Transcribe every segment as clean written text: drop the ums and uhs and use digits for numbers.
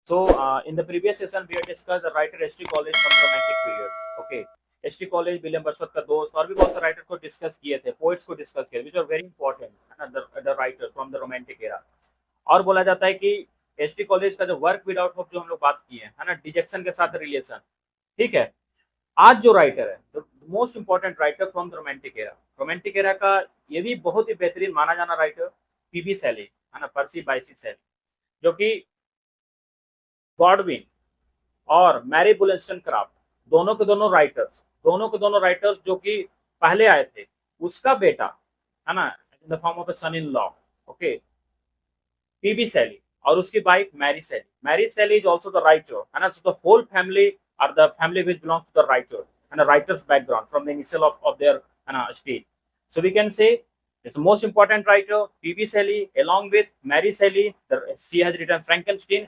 In the previous session, we had discussed the writer H.T. College from the Romantic period. Okay, H.T. College, William Wordsworth का दोस्त और भी बहुत सारे writer को डिस्कस किए थे, पोइट्स को डिस्कस किए, which are very important, है ना, the writer from the Romantic era. और बोला जाता है कि H.T. कॉलेज का जो वर्क विदाउट होप जो हम लोग बात किए है ना, डिजेक्शन के साथ रिलेशन, ठीक है। आज जो राइटर है, the most important writer from the romantic era का ये भी बहुत ही बेहतरीन माना जाना राइटर पीबी शैली, है ना, पर्सी बाइसी शैली, जो कि गॉडविन और मैरी वुllstonecraft दोनों के दोनों राइटर्स जो कि पहले आए थे, उसका बेटा, है ना, in the form of a son in law, okay, P B Shelley, और उसकी wife Mary Shelley is also the writer, है ना। So the whole family are the family which belongs to the writer and a writer's background from the initial of their stage. So we can say it's the most important writer P.B. Shelley along with Mary Shelley. She has written Frankenstein.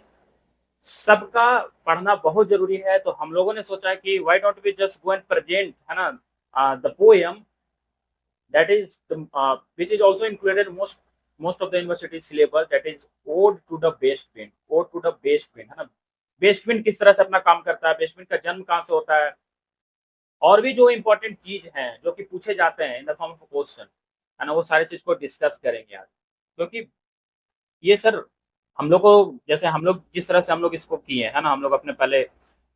सबका पढ़ना बहुत जरूरी है, तो हम लोगों ने सोचा कि why don't we just go and present, है ना, the poem that is which is also included most of the university syllabus, that is ode to the best wind, है ना। बेस्ट विंड किस तरह से अपना काम करता है, बेस्ट विंड का जन्म कहाँ से होता है, और भी जो इम्पोर्टेंट चीज हैं जो कि पूछे जाते हैं इन द फॉर्म ऑफ क्वेश्चन, है ना, वो सारी चीज को डिस्कस करेंगे आज। क्योंकि ये सर हम लोग को, जैसे हम लोग जिस तरह से हम लोग इसको किए हैं, है ना, हम लोग अपने पहले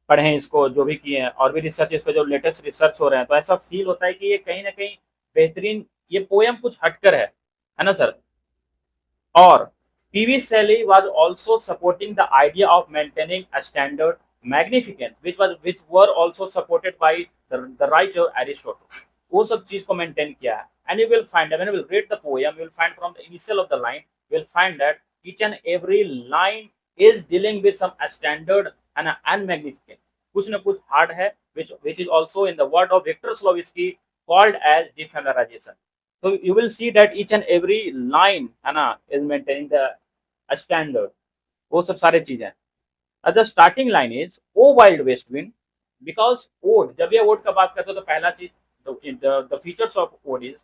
पढ़े हैं इसको, जो भी किए हैं, और भी रिसर्च इस पे जो लेटेस्ट रिसर्च हो रहे हैं, तो ऐसा फील होता है कि ये कहीं ना कहीं बेहतरीन, ये पोयम कुछ हटकर है ना सर। और PV Shelley was also supporting the idea of maintaining a standard magnificence which were also supported by the writer Aristotle. वो सब चीज को मेंटेन किया है। And you will find that when you will read the poem, you will find from the initial of the line, you will find that each and every line is dealing with some standard and magnificence. कुछ न कुछ hard है, which is also in the word of Victor Slavinsky called as defamiliarization. So you will see that each and every line, है ना, is maintaining the standard. वो सब सारे चीजें। The starting line is O wild west wind, because ode, जब ये ode का बात करते हो तो पहला चीज, the features of ode is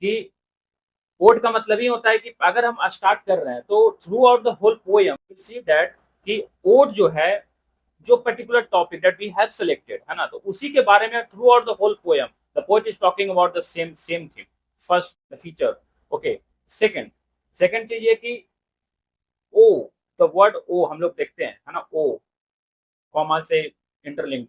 कि ode का मतलब ही होता है कि अगर हम स्टार्ट कर रहे हैं तो throughout the whole poem will see that कि ode जो है, जो particular topic that we have selected, है ना, तो उसी के बारे में throughout the whole poem the poet is talking about the same thing. First the feature, okay. Second चीज ये कि ओ, द वर्ड ओ हम लोग देखते हैं, है ना, ओ कॉमा से इंटरलिंक,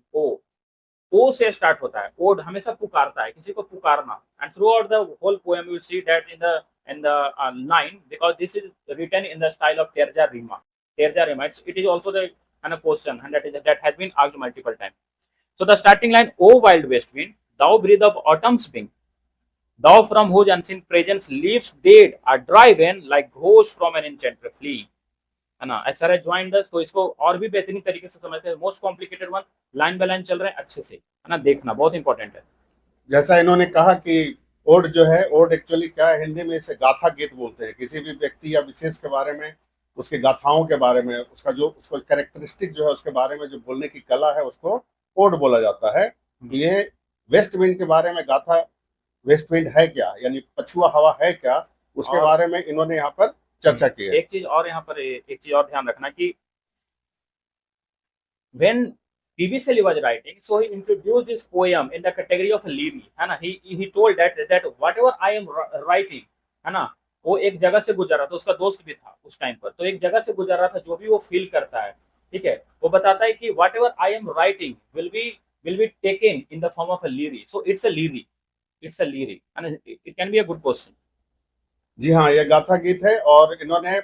ओ से स्टार्ट होता है। ओड हमेशा पुकारता है, किसी को पुकारना, and throughout the whole poem you will see that in the line, because this is written in the style of terza rima. It is also the question, and that has been asked multiple times. So the starting line, O wild west wind, thou breath of autumn's wing, thou from whose unseen presence leaves dead are driven like ghosts from an enchanted flea, है ना। ऐसा है join दस, तो इसको और भी बेहतरीन तरीके से समझते हैं। Most complicated one, line by line चल रहे हैं अच्छे से, है ना, देखना बहुत इंपॉर्टेंट है। जैसा इन्होंने कहा कि ओड जो है, ओड एक्चुअली क्या है, हिंदी में इसे गाथा गीत बोलते हैं। किसी भी व्यक्ति या विशेष के बारे में, उसके गाथाओं के बारे में, उसका जो उसको कैरेक्टरिस्टिक जो है, उसके बारे में जो बोलने की कला है, उसको ओड बोला जाता है। ये वेस्ट विंड के बारे में गाथा, वेस्ट विंड है क्या, यानी पछुआ हवा है क्या, उसके बारे में इन्होंने यहाँ पर चर्चा की है। एक चीज और यहाँ पर, एक चीज और ध्यान रखना कि when P.B. Shelley was writing, so he introduced this poem in the category of lyric, है ना। He told that whatever I am writing, है ना, वो एक जगह से गुजर रहा था, उसका दोस्त भी था उस टाइम पर, तो एक जगह से गुजर रहा था, जो भी वो फील करता है, ठीक है, वो बताता है कि whatever I am writing will be taken in the form of a lyric. So it's a lyric and it can be a good question. जी हाँ, यह गाथा गीत है, और इन्होंने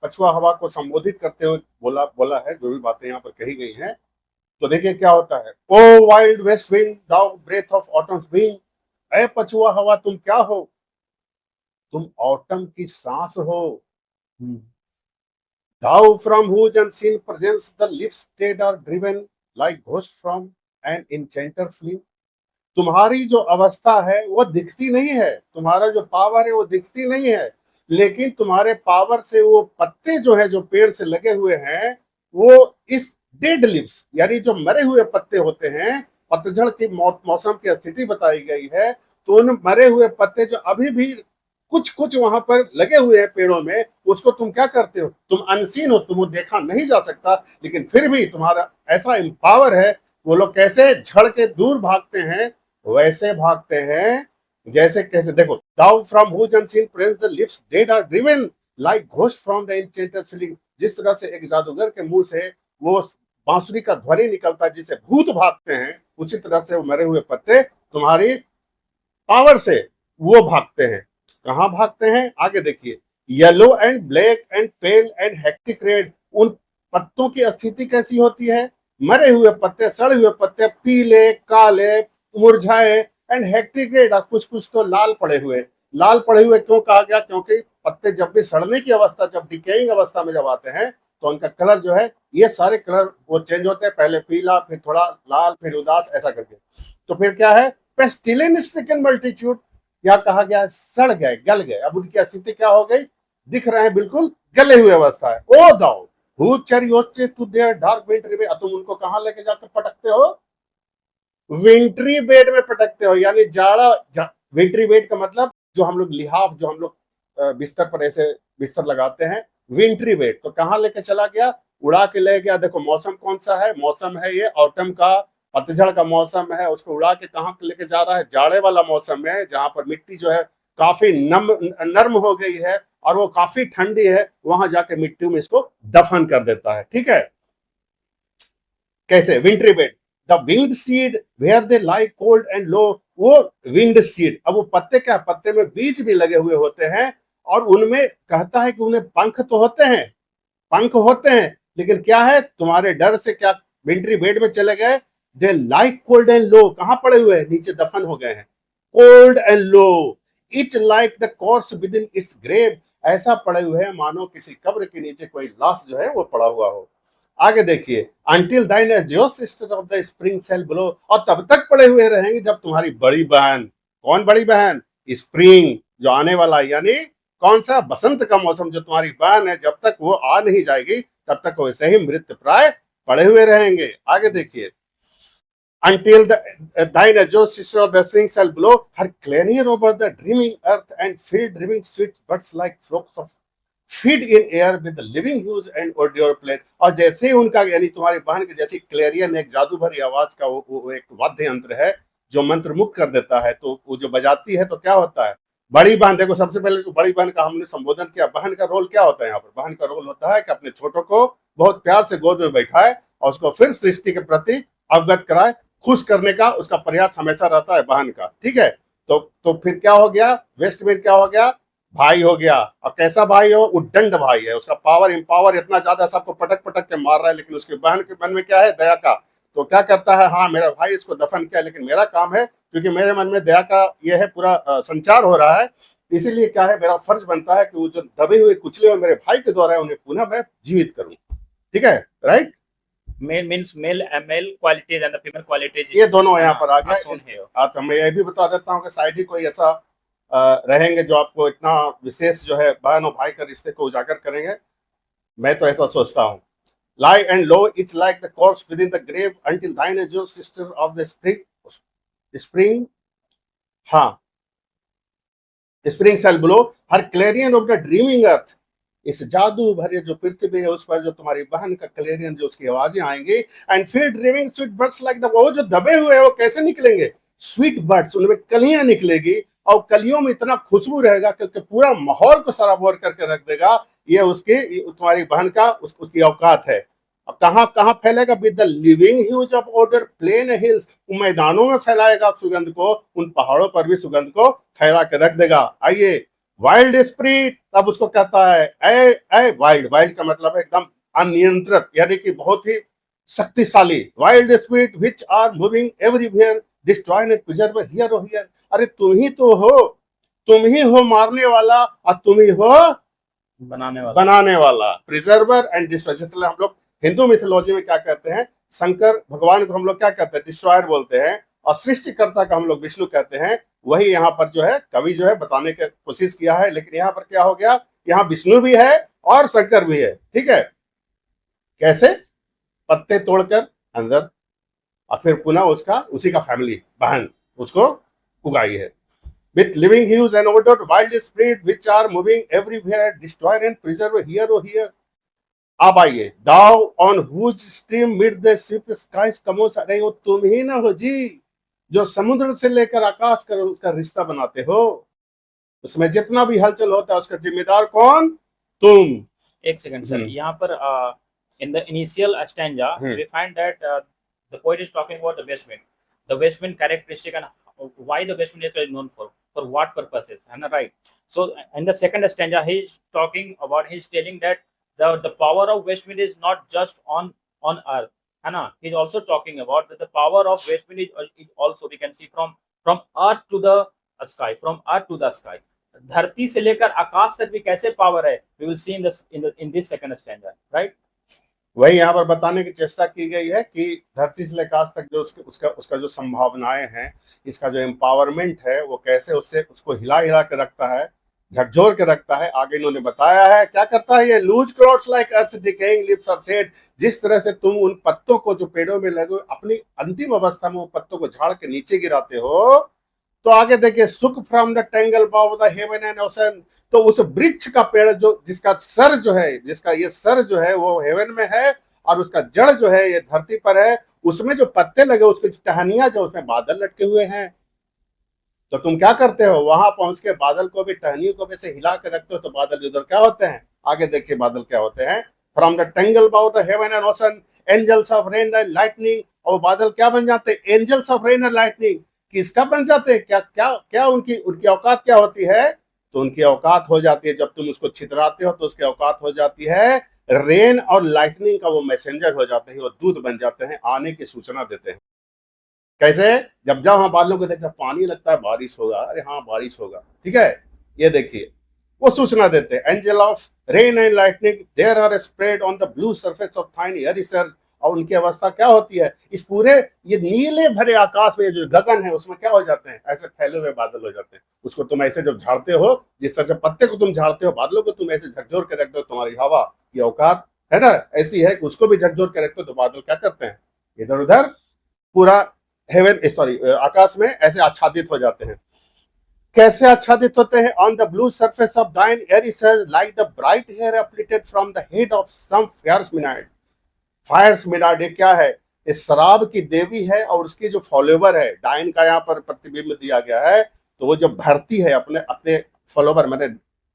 पछुआ हवा को संबोधित करते हुए बोला है, जो भी बातें यहाँ पर कही गई हैं। तो देखिए क्या होता है, O wild west wind, thou breath of autumn's being, ऐ पछुआ हवा तुम क्या हो, तुम ऑटम की सांस हो। Thou from whose unseen presence the leaves dead are driven like ghost from an enchanted flame. तुम्हारी जो अवस्था है वो दिखती नहीं है, तुम्हारा जो पावर है वो दिखती नहीं है, लेकिन तुम्हारे पावर से वो पत्ते जो है, जो पेड़ से लगे हुए हैं, वो इस डेड लिव्स, यानी जो मरे हुए पत्ते होते हैं, पतझड़ की मौसम की स्थिति बताई गई है, तो उन मरे हुए पत्ते जो अभी भी कुछ कुछ वहां पर लगे हुए हैं पेड़ों में, उसको तुम क्या करते हो, तुम अनसीन हो, तुम देखा नहीं जा सकता, लेकिन फिर भी तुम्हारा ऐसा एम्पावर है। वो लोग कैसे झड़ के दूर भागते हैं, वैसे भागते हैं जैसे कैसे, देखो, thou from whose unseen presence the leaves dead are driven like ghost from the enchanted feeling. जिस तरह से एक जादूगर के मुंह से वो बांसुरी का ध्वनि निकलता है जिसे भूत भागते हैं, उसी तरह से वो मरे हुए पत्ते तुम्हारी पावर से वो भागते हैं। कहां भागते हैं आगे देखिए, yellow and black and pale and hectic red. उन पत्तों की स्थिति कैसी होती है, मरे हुए पत्ते, सड़े हुए पत्ते, पीले, काले, मुरझाए एंड हेक्टिक रेड, और कुछ कुछ तो लाल पड़े हुए। लाल पड़े हुए क्यों कहा गया, क्योंकि पत्ते जब भी सड़ने की अवस्था, जब डिकेइंग अवस्था में जब आते हैं तो उनका कलर जो है, ये सारे कलर वो चेंज होते हैं, पहले पीला, फिर थोड़ा लाल, फिर उदास, ऐसा करके। तो फिर क्या है, पेस्टिलेंस स्ट्रिकन मल्टीट्यूड, यहाँ कहा गया सड़ गए, गल गए। अब उनकी स्थिति क्या हो गई, दिख रहे हैं बिल्कुल गले हुए अवस्था है। O thou who chariotest to their dark wintry bed, तुम उनको कहां लेके जाकर पटकते हो, विंटरी बेड में पटकते हो, यानी विंटरी बेड का मतलब जो हम लोग लिहाफ, जो हम लोग बिस्तर पर ऐसे बिस्तर लगाते हैं, विंटरी बेड। तो कहां लेके चला गया, उड़ा के ले गया। देखो मौसम कौन सा है, मौसम है ये ऑटम का, पतझड़ का मौसम है। उसको उड़ा के कहां लेके जा रहा है, जाड़े वाला मौसम है, जहां पर मिट्टी जो है काफी नर्म हो गई है और वो काफी ठंडी है, वहां जाके मिट्टी में इसको दफन कर देता है। ठीक है, कैसे, wintry bed. The winged seed where they lie cold and low, वो विंग्ड सीड, अब वो पत्ते क्या, पत्ते में बीज भी लगे हुए होते हैं, और उनमें कहता है कि उन्हें पंख तो होते हैं, पंख होते हैं, लेकिन क्या है, तुम्हारे डर से क्या विंटरी बेड में चले गए, they like cold and low, कहां पड़े हुए हैं, नीचे दफन हो गए हैं, cold and low. Each like the corpse within its grave, ऐसा पड़े हुए हैं मानो किसी कब्र के नीचे कोई लाश जो है वो पड़ा हुआ हो। आगे देखिए, until thine azure sister of the spring shall blow, और तब तक पड़े हुए रहेंगे जब तुम्हारी बड़ी बहन, कौन बड़ी बहन, स्प्रिंग जो आने वाला, यानी कौन सा, बसंत का मौसम, जो तुम्हारी बहन है, जब तक वो आ नहीं जाएगी तब तक वैसे ही मृत प्राय पड़े हुए रहेंगे। आगे देखिए, until thine adjust sister of the spring shall blow her clarion over the dreaming earth and fill dreaming sweet buds like flocks of feed in air with the living hues and odor plate। और जैसे ही उनका, यानी तुम्हारी बहन की जैसी clarion, एक जादू भरी आवाज का वो एक वाद्य यंत्र है जो मंत्र मुक्त कर देता है, तो वो जो बजाती है तो क्या होता है, बड़ी बहन, देखो सबसे पहले तो बड़ी बहन का हमने संबोधन किया। बहन का रोल क्या होता है यहाँ पर, बहन का रोल होता है कि अपने छोटों को बहुत प्यार से गोद में बैठाए और उसको फिर सृष्टि के प्रति अवगत कराए, खुश करने का उसका प्रयास हमेशा रहता है बहन का। ठीक है, तो फिर क्या हो गया, वेस्ट में क्या हो गया, भाई हो गया। और कैसा भाई हो, उद्दंड भाई है, उसका पावर इम्पावर इतना ज्यादा, सबको पटक पटक के मार रहा है, लेकिन उसकी बहन के मन में क्या है, दया का। तो क्या करता है, हाँ मेरा भाई इसको दफन किया, लेकिन मेरा काम है, क्योंकि मेरे मन में दया का ये है पूरा संचार हो रहा है, इसीलिए क्या है, मेरा फर्ज बनता है कि वो जो दबे हुए कुचले हुए मेरे भाई के द्वारा उन्हें पुनः मैं जीवित करूं। ठीक है, right, male qualities and the female qualities, ये दोनों यहाँ पर आ गया। तो मैं ये भी बता देता हूँ कि शायद ही कोई ऐसा रहेंगे जो आपको इतना विशेष जो है बहन और भाई का रिश्ते को उजागर करेंगे, मैं तो ऐसा सोचता हूँ। lie and low it's like the corpse within the grave until thine is your sister of the spring हाँ spring shall blow her clarion of the dreaming earth। इस जादू भरे जो पृथ्वी है उस पर जो तुम्हारी बहन का क्लेरियन, जो उसकी आवाजें आएंगी, एंड फिर dreaming sweet birds like the, वो जो दबे हुए हैं वो कैसे निकलेंगे, स्वीट बर्ड्स, उनमें कलियां निकलेगी, और कलियों में इतना खुशबू रहेगा क्योंकि पूरा माहौल को सराबोर करके रख देगा। ये उसकी, तुम्हारी बहन का उसकी औकात है। अब कहाँ कहाँ फैलेगा, with the living hues of odour plain hills, मैदानों में फैलाएगा सुगंध को, उन पहाड़ों पर भी सुगंध को फैला के रख देगा। आइए, वाइल्ड स्प्रिट, तब उसको कहता है ए वाइल्ड, वाइल्ड का मतलब है एकदम अनियंत्रित, यानी कि बहुत ही शक्तिशाली। Wild spirit which are moving everywhere destroy and preserve here और हियर, अरे तुम ही तो हो, तुम ही हो मारने वाला और तुम ही हो बनाने वाला, प्रिजर्वर एंड डिस्ट्रॉय। जैसे हम लोग हिंदू मिथोलॉजी में क्या कहते हैं, शंकर भगवान को हम लोग क्या कहते हैं, डिस्ट्रॉयर बोलते हैं, और सृष्टिकर्ता का हम लोग विष्णु कहते हैं। वही यहाँ पर जो है कवि जो है बताने की कोशिश किया है, लेकिन यहाँ पर क्या हो गया, यहाँ विष्णु भी है और शंकर भी है। ठीक है, कैसे, पत्ते तोड़कर अंदर, और फिर पुनः उसका उसी का फैमिली बहन उसको उगाई है। with living hues and odor, wild spirit which are moving everywhere, destroy and preserve here or here. अब आइए, thou on whose stream mid the swift skies comes, अरे वो तुम ही ना हो जी, जो समुद्र से लेकर आकाश कर उसका रिश्ता बनाते हो, उसमें जितना भी हलचल होता है उसका जिम्मेदार कौन? तुम. एक सेकंड सर, यहाँ पर in the initial stanza we find that the poet is talking about the west wind characteristic and why the west wind is known for what purposes, है ना, right? So in the second stanza he is talking about, he is telling that the power of west wind is not just on earth, है ना. He is also talking about that the power of west wind is also we can see from earth to the sky, from earth to the sky. धरती से लेकर आकाश तक भी कैसे power है, we will see in this second stanza, right? वही यहाँ पर बताने की चेष्टा की गई है कि धरती से लेकर आकाश तक जो उसका जो संभावनाएं हैं, इसका जो एम्पावरमेंट है वो कैसे उसको हिला के रखता है, झकझोर के रखता है. आगे इन्होंने बताया है क्या करता है ये. Loose clouds like earth decaying lips of shed, जिस तरह से तुम उन पत्तों को जो पेड़ों में लगे अपनी अंतिम अवस्था में वो पत्तों को झाड़ के नीचे गिराते हो. तो आगे देखिए, सुक from the tangle bough the heaven and ocean, तो उस वृक्ष का पेड़ जो जिसका ये सर जो है वो हेवन में है और उसका जड़ जो है ये धरती पर है, उसमें जो पत्ते लगे उसकी टहनियां जो उसमें बादल लटके हुए हैं. तो तुम क्या करते हो, वहां पहुंच के बादल को भी टहनियों को भी से हिला के रखते हो, तो बादल उधर क्या होते हैं. आगे देखिए बादल क्या होते हैं. From the tangle bough the heaven and ocean angels of rain and lightning, और बादल क्या बन जाते हैं. Angels of rain and lightning किसका बन जाते हैं, क्या उनकी औकात क्या होती है. तो उनकी औकात हो जाती है, जब तुम उसको छितराते हो तो उसकी औकात हो जाती है रेन और लाइटनिंग का वो मैसेंजर हो जाते हैं, वो दूत बन जाते हैं, आने की सूचना देते हैं. कैसे, जब हम बादलों को देखते पानी लगता है बारिश होगा, अरे हाँ बारिश होगा, ठीक है, ये देखिए वो सूचना देते हैं. Angel of rain and lightning there are spread on the blue surface of thine airy surge, और उनकी अवस्था क्या होती है, इस पूरे ये नीले भरे आकाश में जो गगन है उसमें क्या हो जाते हैं, ऐसे फैले हुए बादल हो जाते हैं. उसको तुम ऐसे जब झाड़ते हो, जिस तरह से पत्ते को तुम झाड़ते हो, बादलों को तुम ऐसे झकझोर के रखते हो, तुम्हारी हवा की औकात है ना ऐसी है कि उसको भी झकझोर के रखते हो, तो बादल क्या करते हैं, इधर उधर पूरा आकाश में ऐसे आच्छादित हो जाते हैं. कैसे आच्छादित होते हैं. On the blue surface of thine airy surge like the bright hair uplifted from the head of some fierce Maenad. Fierce Maenad क्या है, इस शराब की देवी है और उसकी जो फॉलोवर है, डाइन का यहाँ पर प्रतिबिंब दिया गया है, तो वो जब भरती है अपने फॉलोवर, मैंने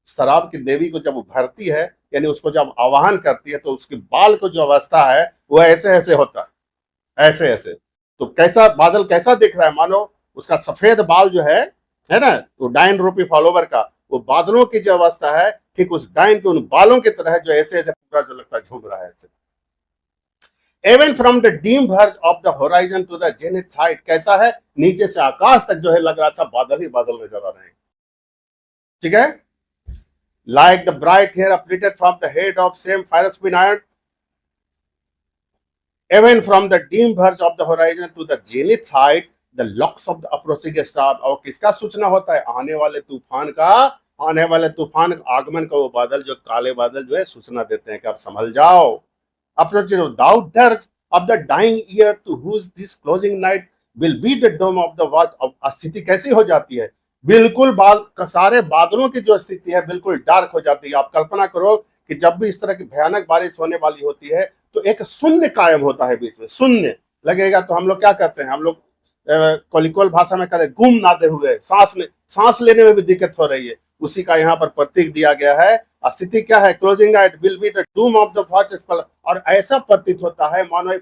शराब की देवी को जब भरती है यानी उसको जब आवाहन करती है, तो उसके बाल को जो अवस्था है वो ऐसे होता है, ऐसे. तो कैसा बादल कैसा दिख रहा है, मानो उसका सफेद बाल जो है ना, तो डाइन रूपी फॉलोवर का वो बादलों की जो अवस्था है, ठीक उस डाइन के उन बालों की तरह जो ऐसे पूरा जो लगता है झूम रहा है ऐसे. Even from the dim verge of the horizon to the zenith height, कैसा है, नीचे से आकाश तक जो है लग रहा सब बादल ही बादल नजर आ रहे हैं, ठीक है. Like the bright hair uplifted from the head of same fire spirit, even from the dim verge of the horizon to the zenith height, the locks of the approaching star. और किसका सूचना होता है, आने वाले तूफान का आगमन का वो बादल, जो काले बादल जो है सूचना देते हैं कि आप संभल जाओ. Approaching without dearth of the dying year to whose this closing night will be the dome of the watch. अब स्थिति कैसी हो जाती है, बिल्कुल सारे बादलों की जो स्थिति है बिल्कुल डार्क हो जाती है. आप कल्पना करो कि जब भी इस तरह की भयानक बारिश होने वाली होती है तो एक शून्य कायम होता है, बीच में शून्य लगेगा. तो हम लोग क्या करते हैं, हम लोग कोलिकोल भाषा में कहते हैं गुम नादे हुए, सांस लेने में भी दिक्कत हो रही है. उसी का यहाँ पर प्रतीक दिया गया है. स्थिति क्या है, closing night will be the dome of the watch. और ऐसा प्रतीत होता है मानो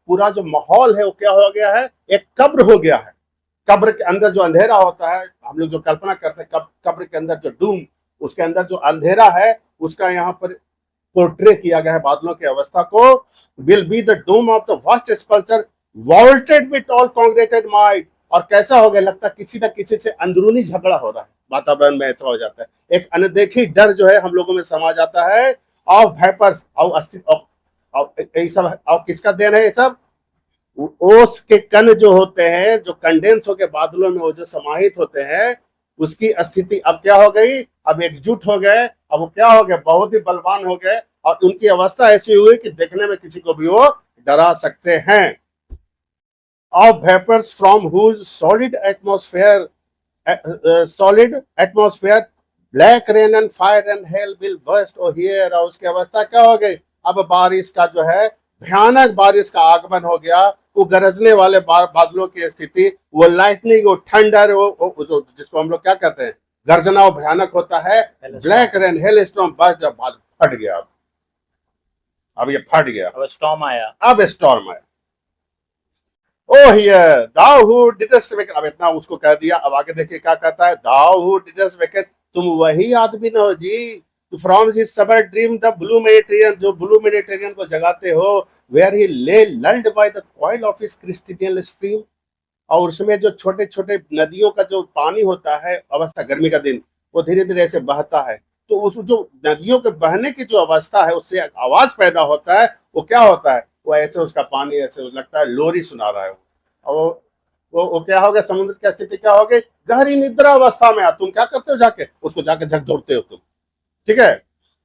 पूरा जो माहौल है वो क्या हो गया है, एक कब्र हो गया है. कब्र के अंदर जो अंधेरा होता है, हम लोग जो कल्पना करते हैं कब्र के अंदर जो डूम, उसके अंदर जो अंधेरा है उसका यहाँ पर पोर्ट्रे किया गया है बादलों की अवस्था को. Will be the dome of the vast sepulchre vaulted with all congregated might. और कैसा हो गया, लगता है किसी न किसी से अंदरूनी झगड़ा हो रहा है, वातावरण में ऐसा हो जाता है. एक अनदेखी डर जो है हम लोगों में समा जाता है. ऑफ वेपर्स और सब और किसका देन है, ये सब ओस के कण जो होते हैं, जो कंडेंस होकर बादलों में वो जो समाहित होते हैं, उसकी स्थिति अब क्या हो गई, अब एकजुट हो गए. अब वो क्या हो गए, बहुत ही बलवान हो गए, और उनकी अवस्था ऐसी हुई कि देखने में किसी को भी वो डरा सकते हैं. Of vapors from whose solid atmosphere solid atmosphere, black rain and fire and hail will burst oh here. और उसकी अवस्था क्या हो गई? अब बारिश का जो है भयानक बारिश का आगमन हो गया। वो गरजने वाले बादलों की स्थिति, वो लाइटनिंग, वो थंडर, जिसको हम लोग क्या कहते हैं, गर्जना, वो भयानक होता है। ब्लैक रेन, हेल स्टॉर्म, बस जब फट गया। अब ये फट गया, अब स्टॉर्म आया, अब स्टॉर्म आया। ओ हियर दाउ हु डिडस्ट वेकन, अब इतना उसको कह दिया। अब आगे देखिए क्या कहता है, दाउ हु डिडस्ट वेकन, तुम वही आदमी न हो जी, from this summer dream the blue Mediterranean, जो ब्लू मेडिटेरियन को जगाते हो, where he lay lulled by the coil of his crystalline stream. और उसमें जो छोटे छोटे नदियों का जो पानी होता है, अवस्था गर्मी का दिन, वो धीरे धीरे ऐसे बहता है। तो उस जो नदियों के बहने की जो अवस्था है, उससे आवाज पैदा होता है। वो क्या होता है, वो ऐसे उसका पानी ऐसे लगता है लोरी सुना रहा है। और वो क्या हो गया, समुद्र की स्थिति क्या हो गई, गहरी निद्रा अवस्था में। तुम क्या करते हो, जाके उसको जाके झकझोरते हो तुम, ठीक है।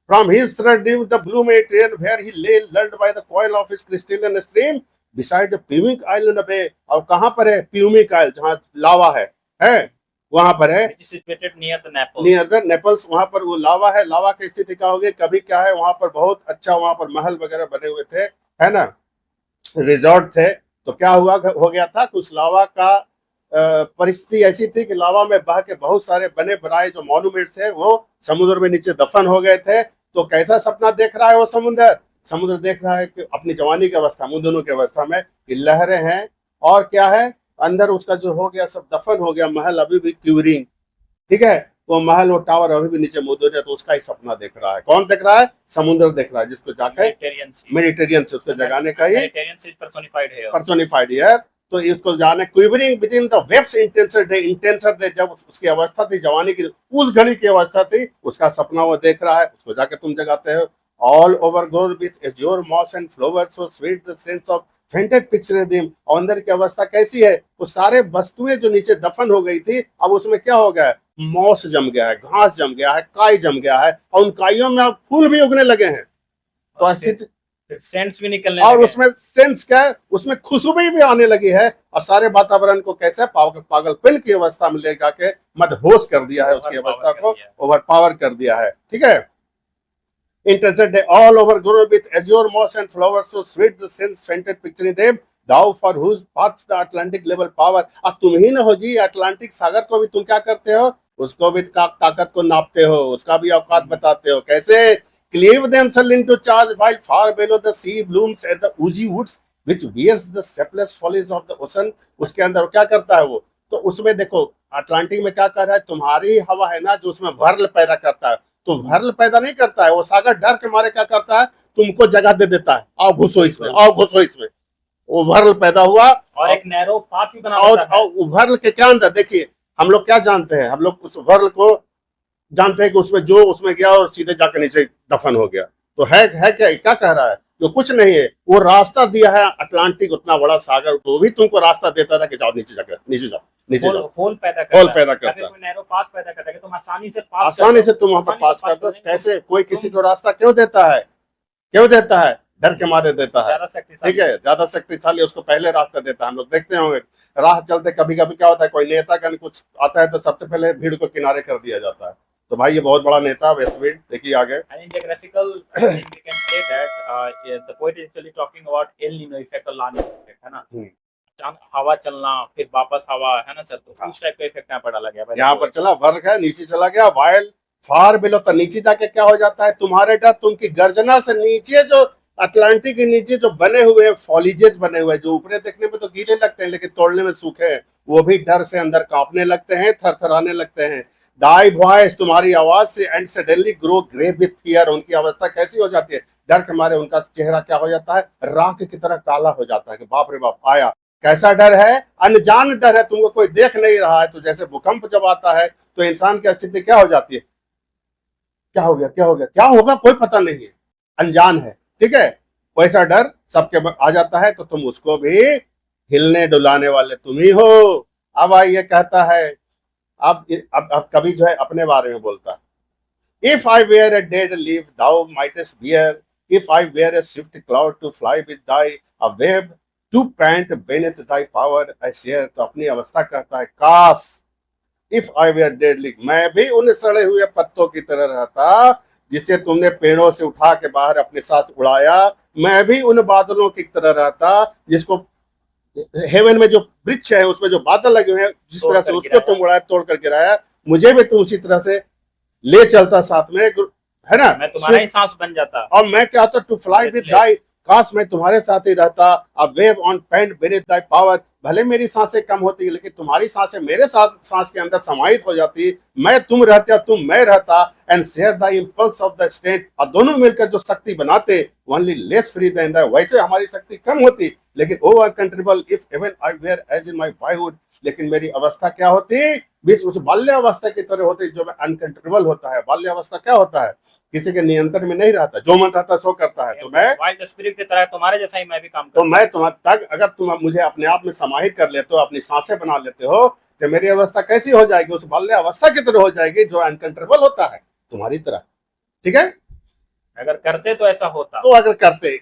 From his dream the blue Mediterranean where he lay lulled by the coil of his crystalline stream beside the pumice island bay. और कहां पर है प्यूमिक आइल, जहां लावा है वहां पर है, situated near the Naples, near the Naples. वहां पर वो लावा है। लावा की स्थिति क्या होगी, कभी क्या है, वहां पर बहुत अच्छा, वहां पर महल वगैरह बने हुए थे, है ना, रिजॉर्ट थे। तो क्या हुआ, हो गया था, कुछ लावा का परिस्थिति ऐसी थी कि लावा में बह के बहुत सारे बने बनाए जो मॉन्यूमेंट थे, वो समुद्र में नीचे दफन हो गए थे। तो कैसा सपना देख रहा है वो समुद्र देख रहा है कि अपनी जवानी की अवस्था, मुंदनों की अवस्था में, कि लहरें हैं और क्या है, अंदर उसका जो हो गया सब दफन हो गया, महल अभी भी क्यूरिंग, ठीक है, वो महल, वो टावर अभी भी नीचे मौजूद है। तो उसका ही सपना देख रहा है। कौन देख रहा है, समुद्र देख रहा है, जिसको जाकर मेडिटेरियन से उसको जगाने का ही पर्सोनिफाइड है। तो इसको जाने quivering within the waves intenser day, जब उसकी अवस्था थी जवानी की, उस घड़ी की अवस्था थी, उसका सपना वो देख रहा है। उसको जाके तुम जगाते हो। All overgrown with azure moss and flower so sweet the sense of fainted picture them. अंदर की अवस्था कैसी है, वो सारे वस्तुएं जो नीचे दफन हो गई थी, अब उसमें क्या हो गया है, मॉस जम गया है, घास जम गया है, काई जम गया है, और उन काइयों में अब फूल भी उगने लगे हैं। तो स्थिति, सेंस भी निकलने और लगे। उसमें सेंस क्या है, उसमें खुशबू भी आने लगी है। और सारे वातावरण को कैसे पागलपन की अवस्था में ले जाके मदहोश कर दिया है, उसकी अवस्था को ओवर पावर कर दिया है, ठीक है। Interested they all over grown with azure moss and flowers so sweet the sense fainted picturing them thou for whose paths the Atlantic level power। अब तुम ही ना हो जी, अटलांटिक सागर को भी तुम क्या करते हो, उसको भी ताकत को नापते हो, उसका भी औकात बताते हो। कैसे, cleave themselves into charge while far below the sea blooms at the oozy woods which wears the shapeless follies of the ocean। उसके अंदर क्या करता है वो, तो उसमें देखो अटलांटिक में क्या कर रहा है, तुम्हारी हवा है ना जो उसमें वर्ल पैदा करता है। तो वर्ल पैदा नहीं करता है वो, सागर डर के मारे क्या करता है, तुमको जगह दे देता है, आओ घुसो इसमें, आओ घुसो इसमें। वो वर्ल पैदा हुआ और एक नैरो पाथ भी बना और वर्ल के क्या अंदर देखिए, हम लोग क्या जानते हैं, हम लोग उस वर्ल को जानते हैं कि उसमें जो उसमें गया और सीधे जाकर नीचे दफन हो गया। तो है क्या कह रहा है, जो कुछ नहीं है, वो रास्ता दिया है अटलांटिक, उतना बड़ा सागर, तो भी तुमको रास्ता देता था कि जाओ नीचे जाकर, नीचे जाओ, नीचे जाओ। होल पैदा करता है, नैरो पाथ पैदा करता है, तुम आसानी से तुम वहां पर पास कर दो। कैसे, कोई किसी को रास्ता क्यों देता है, डर के मारे देता है, ठीक है, ज्यादा शक्तिशाली उसको पहले रास्ता देता है। हम लोग देखते होंगे राह चलते कभी कभी क्या होता है, कोई नेता का कुछ आता है तो सबसे पहले भीड़ को किनारे कर दिया जाता है। तो भाई ये बहुत बड़ा नेता वेस्टविंड, देखिए आगे। And in geographical thing, we can say that the poet is actually talking about El Nino effect और La Nina effect, है ना। अचानक हवा चलना, फिर वापस हवा, है ना सर, तो उस टाइप का इफेक्ट यहाँ पर डाला गया। यहाँ पर चला वर्ग है, नीचे चला गया वाइल फार बिलो, तो नीचे जाके क्या हो जाता है, तुम्हारे डर तुमकी गर्जना से नीचे जो अटलांटिक के नीचे जो बने हुए फॉलिजेस बने हुए, जो ऊपर देखने में तो गीले लगते हैं लेकिन तोड़ने में सूखे हैं, वो भी डर से अंदर कांपने लगते हैं, थरथराने लगते हैं। दाई वॉइस, तुम्हारी आवाज से, and suddenly grow grey with fear, उनकी अवस्था कैसी हो जाती है, डर के मारे उनका चेहरा क्या हो जाता है, राख की तरह काला हो जाता है कि बाप रे बाप आया। कैसा डर है, अनजान डर है, तुमको कोई देख नहीं रहा है। तो जैसे भूकंप जब आता है तो इंसान की स्थिति क्या हो जाती है, क्या हो गया, क्या होगा कोई पता नहीं है, अनजान है, ठीक है। वैसा डर सबके आ जाता है, तो तुम उसको भी हिलने डुलाने वाले तुम ही हो। अब ये कहता है, अब कभी जो है अपने बारे में बोलता है, if I were a dead leaf thou mightest bear, if I were a swift cloud to fly with thee a wave to pant beneath thy power I share. तो अपनी अवस्था कहता है, काश इफ आई वेयर डेडली, मैं भी उन सड़े हुए पत्तों की तरह रहता जिसे तुमने पेड़ों से उठा के बाहर अपने साथ उड़ाया। मैं भी उन बादलों की तरह रहता जिसको हेवन में जो वृक्ष है उसमें जो बादल लगे हुए हैं, जिस तरह से उसको तुम उड़ाया, तोड़ कर गिराया, मुझे भी तुम उसी तरह से ले चलता साथ में, है ना। मैं तुम्हारा ही सांस बन जाता। और मैं क्या होता, टू फ्लाई विद दाई, काश मैं तुम्हारे साथ ही रहता। A wave on pant beneath thy power, भले मेरी सांसें कम होती लेकिन तुम्हारी सांसें मेरे साथ सांस के अंदर समाहित हो जाती। मैं तुम रहते और तुम मैं रहता। And share the impulse of the strength, और दोनों मिलकर जो शक्ति बनाते, only less free than the, वैसे हमारी शक्ति कम होती लेकिन o uncontrollable if even I were as in my boyhood, लेकिन मेरी अवस्था क्या होती, बीच उस बाल्य अवस्था की तरह होती जो मैं अनकंट्रोलेबल होता है। बाल्य अवस्था क्या होता है, किसी के नियंत्रण में नहीं रहता, जो मन रहता सो करता है। तो मैं वाइल्ड स्पिरिट की तरह तुम्हारे जैसा ही मैं भी काम तो मैं तुम्हारे तक, अगर तुम मुझे अपने आप में समाहित कर लेते हो, अपनी सांसें बना लेते हो, तो मेरी अवस्था कैसी हो जाएगी, उस बाल्य अवस्था की तरह हो जाएगी जो अनकंट्रोलेबल होता है तुम्हारी तरह। ठीक है, अगर करते तो ऐसा होता। तो अगर करते,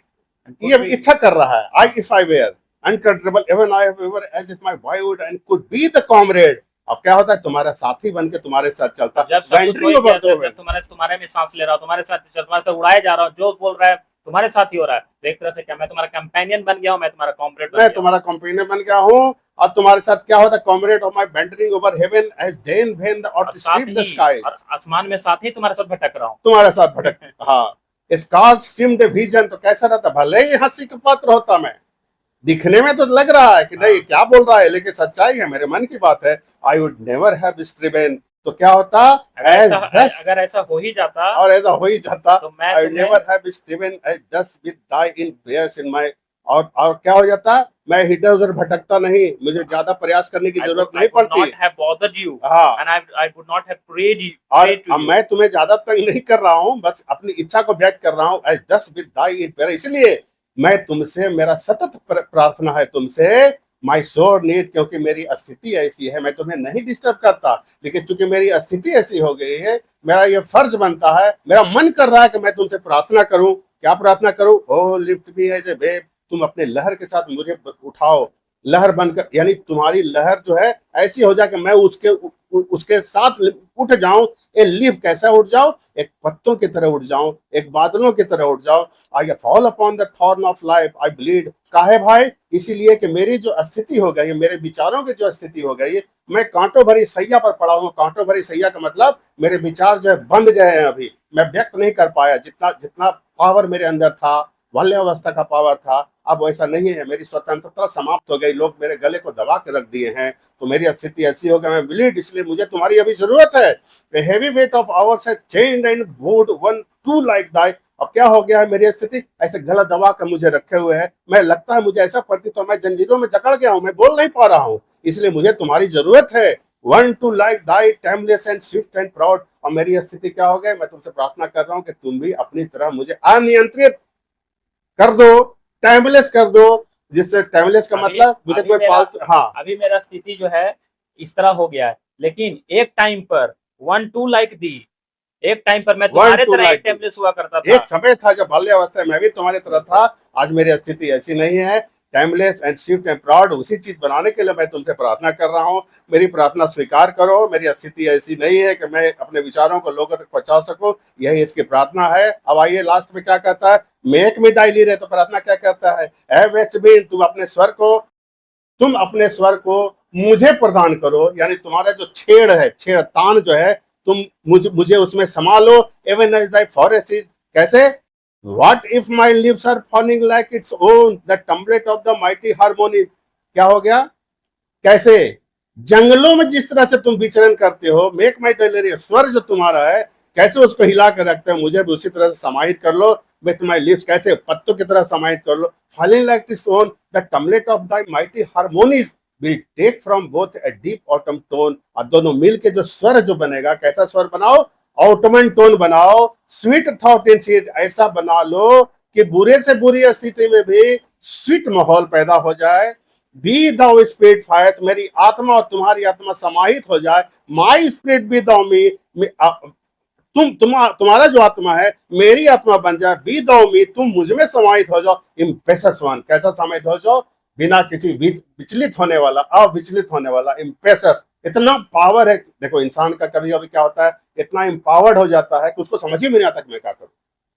ये इच्छा कर रहा है, I if I were uncontrollable even I ever as if my boyhood and could be the comrade. अब क्या होता है, तुम्हारा साथी बन के तुम्हारे साथ चलता, जब तुम्हारे में सांस ले रहा हूँ, तुम्हारे साथ तुम्हारे साथ उड़ाए जा रहा हूँ, जो बोल रहा है तुम्हारे साथ ही हो रहा है। तो एक तरह से क्या मैं तुम्हारा कंपेनियन बन गया हूँ, मैं तुम्हारा कॉमरेड, मैं तुम्हारा कंपेनियन बन गया हूँ। और तुम्हारे साथ क्या होता है, comrade of my wandering over heaven as then when the outstrip the sky, और आसमान में साथ ही तुम्हारे साथ भटक रहा हूँ, तुम्हारे साथ भटक। हाँ, स्कार्स स्ट्रीम्ड विजन, तो कैसा रहता, भले ही हंसी का पात्र होता मैं, दिखने में तो लग रहा है कि नहीं क्या बोल रहा है, लेकिन सच्चाई है, मेरे मन की बात है। आई वुड नेवर हैव स्ट्रिवन, तो क्या होता, अगर ऐसा हो ही जाता, और ऐसा हो ही जाता, तो मैं आई नेवर हैव स्ट्रिवन एज दस with thy in prayers in my, और क्या हो जाता, मैं इधर उधर भटकता नहीं, मुझे ज्यादा प्रयास करने की जरूरत नहीं पड़ती। और मैं तुम्हें ज्यादा तंग नहीं कर रहा हूँ, बस अपनी इच्छा को व्यक्त कर रहा हूँ। एज दस विद दाई इन प्रेयर, इसलिए मैं तुमसे, मेरा सतत प्रार्थना है तुमसे, माई सोर नीड, क्योंकि मेरी स्थिति ऐसी है, मैं तुम्हें नहीं डिस्टर्ब करता, लेकिन चूंकि मेरी स्थिति ऐसी हो गई है, मेरा ये फर्ज बनता है, मेरा मन कर रहा है कि मैं तुमसे प्रार्थना करूं। क्या प्रार्थना करूं, o lift me as a wave, तुम अपने लहर के साथ मुझे उठाओ, लहर बनकर, यानी तुम्हारी लहर जो है ऐसी हो जाए कि मैं उसके साथ उठ जाऊं। ए लीफ, कैसा उठ जाऊं, एक पत्तों की तरह उठ जाऊं, एक बादलों की तरह उठ जाऊं। I fall upon the thorn of life, I bleed, काहे भाई, इसीलिए कि मेरी जो स्थिति हो गई है, मेरे विचारों की जो स्थिति हो गई है, मैं कांटों भरी सैया पर पड़ा हूँ। कांटों भरी सैया का मतलब मेरे विचार जो है बंद गए हैं, अभी मैं व्यक्त नहीं कर पाया, जितना पावर मेरे अंदर था, बाल्य अवस्था का पावर था, अब वैसा नहीं है, मेरी स्वतंत्रता समाप्त हो गई, लोग मेरे गले को दबा के रख दिए हैं, तो मेरी स्थिति ऐसी हो गई, मैं ब्लीड, इसलिए मुझे तुम्हारी अभी जरूरत है। The heavy weight of ours has chained and bound one too like thy, अब क्या हो गया है, मेरी स्थिति ऐसे गला दबा कर मुझे रखे हुए है, मैं लगता है मुझे ऐसा प्रतीत तो मैं जंजीरों में जकड़ गया हूँ, मैं बोल नहीं पा रहा हूँ, इसलिए मुझे तुम्हारी जरूरत है। One two like Dai timeless and Swift and proud, और मेरी स्थिति क्या हो गई, मैं तुमसे प्रार्थना कर रहा हूँ कि तुम भी अपनी तरह मुझे अनियंत्रित कर दो, टाइमलेस कर दो, जिससे टाइमलेस का मतलब मुझे कोई पालतू। हाँ, अभी मेरा स्थिति जो है इस तरह हो गया है, लेकिन एक टाइम पर वन टू लाइक दी, एक टाइम पर मैं तुम्हारे तरह टाइमलेस हुआ करता था। एक समय था जब बाल्य अवस्था में मैं भी तुम्हारी तरह था, आज मेरी स्थिति ऐसी नहीं है। Timeless and Swift and proud, उसी चीज बनाने के लिए मैं तुमसे प्रार्थना कर रहा हूँ, मेरी प्रार्थना स्वीकार करो। मेरी स्थिति ऐसी नहीं है कि मैं अपने विचारों को लोगों तक पहुंचा सकूं, यही इसकी प्रार्थना है। अब आइए लास्ट में क्या कहता है, मेक मी डाई लीरे, तो प्रार्थना क्या कहता है, तुम अपने स्वर को मुझे प्रदान करो, यानी तुम्हारा जो छेड़ है, छेड़ तान जो है, तुम मुझे उसमें संभालो। Even as thy forest is, कैसे, What if my leaves are falling like its own, the tumblet of the mighty harmony, क्या हो गया, कैसे जंगलों में जिस तरह से तुम विचरण करते हो, मेक माई डेलिरी, स्वर जो तुम्हारा है, कैसे उसको हिला कर रखते हो, मुझे भी उसी तरह से समाहित कर लो। विथ माई लिप्स, कैसे पत्तों की तरह समाहित कर लो। Falling like its own, the tumult of thy mighty harmonies will take from both a deep autumn tone, और दोनों मिल के जो स्वर जो बनेगा, कैसा स्वर बनाओ, ऑटमन टोन बनाओ, स्वीट थॉट इन सीट, ऐसा बना लो कि बुरे से बुरी स्थिति में भी स्वीट माहौल पैदा हो जाए। बी दाउ स्पिरिट फायर्स, मेरी आत्मा और तुम्हारी आत्मा समाहित हो जाए। माई स्पिरिट बी दाउ मी, तुम्हारा जो आत्मा है मेरी आत्मा बन जाए। बी दाउ मी, तुम मुझ में समाहित हो जाओ। इम्पेशस वन, कैसा समाहित हो जाओ, बिना किसी विचलित होने वाला, अविचलित होने वाला। इम्पेशस, इतना पावर है। देखो इंसान का कभी कभी क्या होता है, इतना एम्पावर्ड हो जाता है कि उसको समझ ही नहीं आता कि मैं क्या करूं।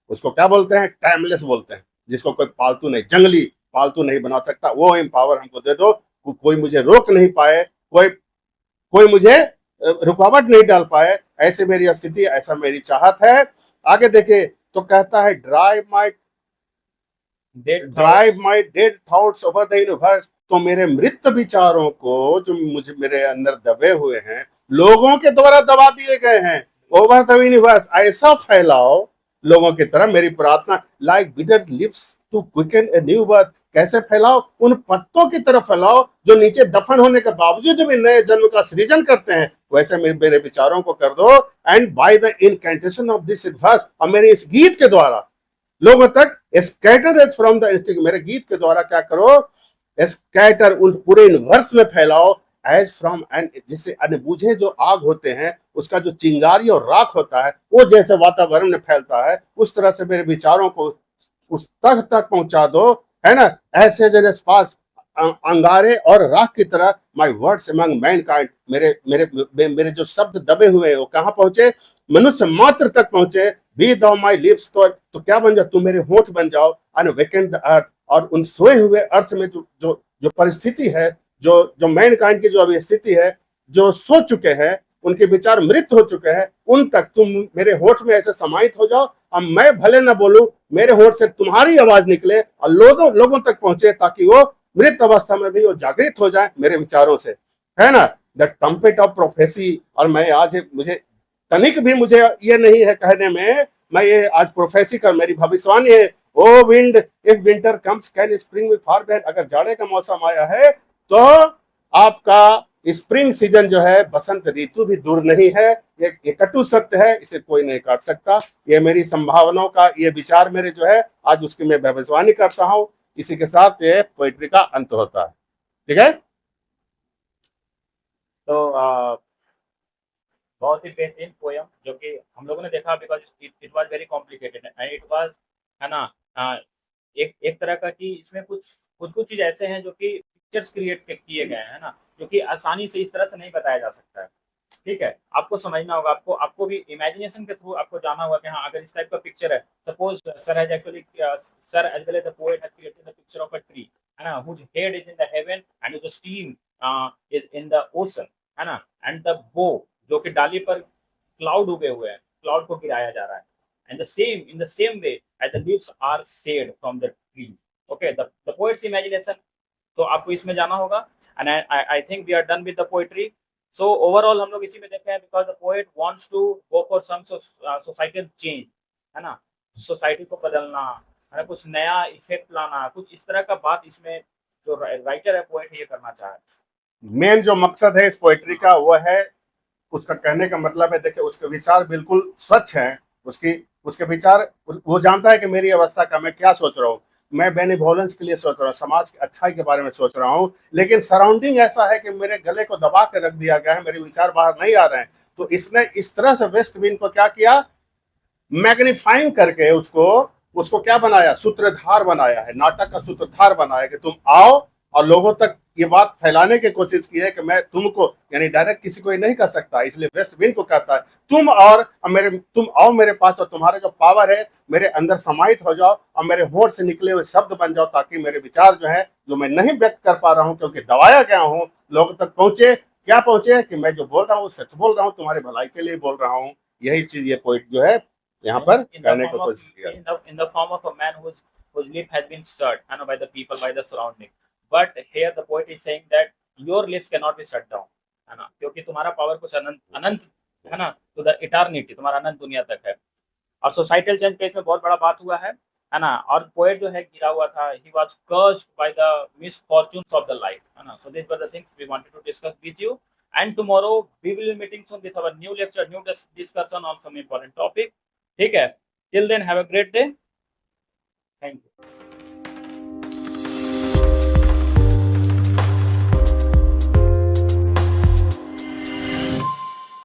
उसको क्या बोलते हैं, टाइमलेस बोलते हैं, जिसको कोई पालतू नहीं, जंगली पालतू नहीं बना सकता। वो एम्पावर हमको दे दो, कोई मुझे रोक नहीं पाए, कोई कोई मुझे रुकावट नहीं डाल पाए। ऐसे मेरी स्थिति, ऐसा मेरी चाहत है। आगे देखे तो कहता है Dead drive thoughts. My dead thoughts over the universe. तो मेरे मृत विचारों को जो मुझे मेरे अंदर दबे हुए हैं, लोगों के द्वारा दबा दिए गए हैं, ओवर द यूनिवर्स ऐसा फैलाओ लोगों की तरह। मेरी प्रार्थना, like bitter lips to quicken a new birth. कैसे फैलाओ, उन पत्तों की तरफ फैलाओ जो नीचे दफन होने के बावजूद भी नए जन्म का सृजन करते हैं। वैसे मेरे विचारों को कर दो। And by the incantation of this verse, और मेरे इस गीत के द्वारा लोगों तक स्कैटर फ्रॉम द इंस्टिंक्ट। मेरे गीत के द्वारा क्या करो, स्कैटर उन पूरे यूनिवर्स में फैलाओ। एज फ्रॉम एंड, जिससे अनबुझे जो आग होते हैं उसका जो चिंगारी और राख होता है वो जैसे वातावरण में फैलता है, उस तरह से मेरे विचारों को उस तक पहुंचा दो, है ना। ऐसे जैसे स्पार्क्स, अंगारे और राख की तरह माय वर्ड्स अमंग मैनकाइंड। मेरे मेरे मेरे जो शब्द दबे हुए हैं वो कहां पहुंचे, मनुष्य मात्र तक पहुंचे। बी दो माई लिप्स, तो क्या बन जाओ, तुम मेरे होठ बन जाओ। अनवेकेंड द अर्थ, और उन सोए हुए अर्थ में जो जो जो परिस्थिति है, जो जो मैनकाइंड की जो अभी स्थिति है, जो सो चुके हैं, उनके विचार मृत हो चुके हैं, उन तक तुम मेरे होठ में ऐसे समाहित हो जाओ। अब मैं भले न बोलूं, मेरे होठ से तुम्हारी आवाज निकले और लोगों तक पहुंचे, ताकि वो मृत अवस्था में भी वो जागृत हो जाए मेरे विचारों से, है ना। The trumpet of prophecy. और मैं आज, मुझे तनिक भी मुझे ये नहीं है कहने में, मैं ये आज प्रोफेसी कर, मेरी भविष्यवाणी है। O wind, if winter comes can spring be far behind. अगर जाड़े का मौसम आया है तो आपका स्प्रिंग सीजन जो है, बसंत ऋतु भी दूर नहीं है। ये कटु सत्य है, इसे कोई नहीं काट सकता। ये मेरी संभावनाओं का ये विचार मेरे जो है, आज उसकी मैं भविष्यवाणी करता हूँ। इसी के साथ ये पोइट्री का अंत होता है। ठीक है। तो बहुत ही बेहतरीन पोयम जो कि हम लोगों ने देखा, because it was very complicated and it was, है ना, एक एक तरह का कि इसमें कुछ कुछ कुछ चीज ऐसे हैं जो कि पिक्चर्स क्रिएट किए गए हैं, है ना, जो कि आसानी से इस तरह से नहीं बताया जा सकता है। ठीक है, आपको समझना होगा, आपको आपको भी इमेजिनेशन के थ्रू आपको जाना होगा कि हाँ, अगर इस टाइप का पिक्चर है, suppose sir has actually, sir as well as the poet has created the picture of a tree, है ना, whose head is in the heaven and the steam is in the ocean, है ना, and the बो, जो कि डाली पर cloud उगे हुए हैं, क्लाउड को गिराया जा रहा है, and the same in the same way as the leaves are shed from the tree. Okay, the poet's imagination, तो आपको इसमें जाना होगा। And I think we are done with the poetry. So overall हम लोग इसी में देखे हैं, because the poet wants to go for some societal change, है ना, सोसाइटी को बदलना, है ना, कुछ नया इफेक्ट लाना, कुछ इस तरह का बात इसमें जो राइटर है, पोएट है, ये करना चाह रहा है। मेन जो मकसद है इस पोइट्री का वो है, उसका कहने का मतलब है, देखिए उसके विचार बिल्कुल स्वच्छ हैं। उसके विचार, वो जानता है कि मेरी अवस्था का मैं क्या सोच रहा हूँ। मैं बेनिवोलेंस के लिए सोच रहा हूँ, समाज की अच्छाई के बारे में सोच रहा हूँ, लेकिन सराउंडिंग ऐसा है कि मेरे गले को दबा के रख दिया गया है, मेरे विचार बाहर नहीं आ रहे हैं। तो इसने इस तरह से वेस्ट विंड को क्या किया, मैग्नीफाइंग करके उसको उसको क्या बनाया, सूत्रधार बनाया है, नाटक का सूत्रधार बनाया कि तुम आओ और लोगों तक ये बात फैलाने की कोशिश की है कि मैं तुमको, यानी डायरेक्ट किसी को ये नहीं कर सकता, इसलिए वेस्ट विंड को कहता है तुम तुम आओ मेरे पास, और तुम्हारे जो पावर है मेरे अंदर समाहित हो जाओ, और मेरे होठ से निकले हुए शब्द बन जाओ, ताकि मेरे विचार जो है, जो मैं नहीं व्यक्त कर पा रहा हूँ क्योंकि दबाया गया हूँ, लोगों तक पहुंचे। क्या पहुंचे कि मैं जो बोल रहा हूँ सच बोल रहा हूँ, तुम्हारे भलाई के लिए बोल रहा हूँ। यही चीज ये पोइट जो है यहाँ पर कहने की कोशिश किया, in the form of a man whose lip has been shut, I know, by the people, by the surrounding, but here the poet is saying that your lips cannot be shut down, है ना, क्योंकि तुम्हारा power कुछ अनंत अनंत है ना, to the eternity, तुम्हारा अनंत दुनिया तक है। और सोसाइटल चेंज का इसमें बहुत बड़ा बात हुआ है ना। और पोएट जो है गिरा हुआ था, he was cursed by the misfortunes of the life, है ना। So this were the things we wanted to discuss with you, and tomorrow we will be meeting soon with our new lecture, new discussion on some important topic. ठीक है, till then have a great day.